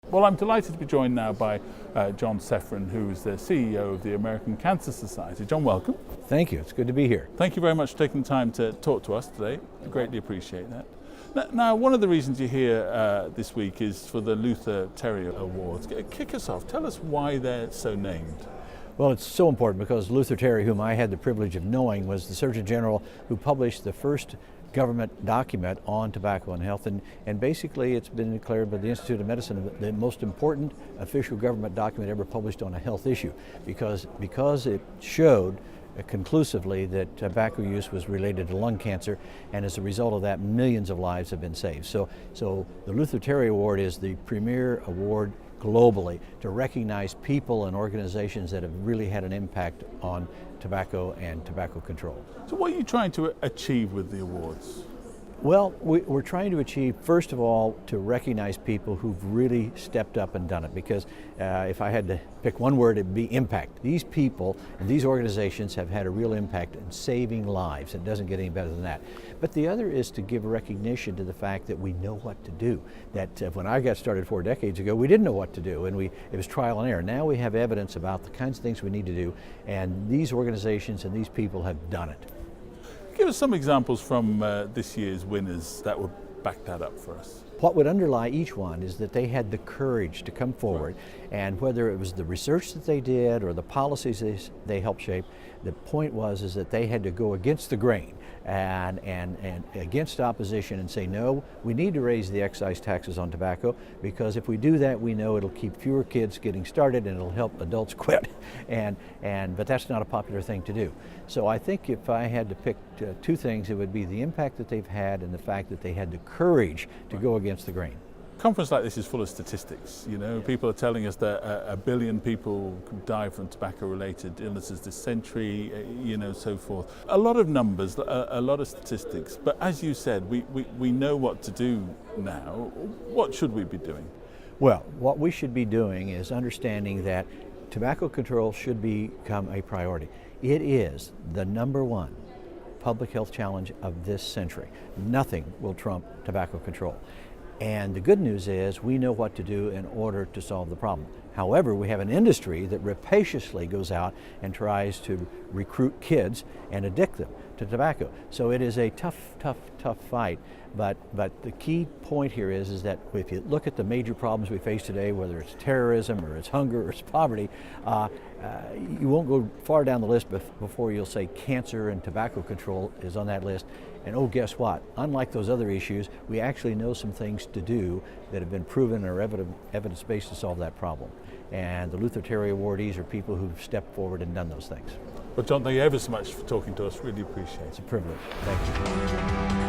Well, I'm delighted to be joined now by John Seffrin, who is the CEO of the American Cancer Society. John, welcome. Thank you. It's good to be here. Thank you very much for taking the time to talk to us today. I greatly appreciate that. Now, one of the reasons you're here this week is for the Luther Terry Awards. Kick us off. Tell us why they're so named. Well, it's so important because Luther Terry, whom I had the privilege of knowing, was the Surgeon General who published the first government document on tobacco and health, and basically it's been declared by the Institute of Medicine the most important official government document ever published on a health issue because it showed conclusively that tobacco use was related to lung cancer, and as a result of that, millions of lives have been saved. So the Luther Terry Award is the premier award globally to recognize people and organizations that have really had an impact on tobacco and tobacco control. So what are you trying to achieve with the awards? Well, we're trying to achieve, first of all, to recognize people who've really stepped up and done it, because if I had to pick one word, it'd be impact. These people and these organizations have had a real impact in saving lives. It doesn't get any better than that. But the other is to give recognition to the fact that we know what to do. That when I got started 4 decades ago, we didn't know what to do, and it was trial and error. Now we have evidence about the kinds of things we need to do, and these organizations and these people have done it. Give us some examples from this year's winners that would back that up for us. What would underlie each one is that they had the courage to come forward, and whether it was the research that they did or the policies they helped shape, the point is that they had to go against the grain and against opposition and say, no, we need to raise the excise taxes on tobacco, because if we do that, we know it'll keep fewer kids getting started and it'll help adults quit. But that's not a popular thing to do. So I think if I had to pick two things, it would be the impact that they've had and the fact that they had the courage to go against the grain. A conference like this is full of statistics. You know, people are telling us that 1 billion people die from tobacco-related illnesses this century, so forth. A lot of numbers, a lot of statistics, but as you said, we know what to do now. What should we be doing? Well, what we should be doing is understanding that tobacco control should become a priority. It is the #1 public health challenge of this century. Nothing will trump tobacco control. And the good news is we know what to do in order to solve the problem. However, we have an industry that rapaciously goes out and tries to recruit kids and addict them to tobacco. So it is a tough fight. But the key point here is that if you look at the major problems we face today, whether it's terrorism or it's hunger or it's poverty, you won't go far down the list before you'll say cancer and tobacco control is on that list. And oh, guess what? Unlike those other issues, we actually know some things to do that have been proven or evidence based to solve that problem. And the Luther Terry awardees are people who've stepped forward and done those things. Well, John, thank you ever so much for talking to us. Really appreciate it. It's a privilege. Thank you.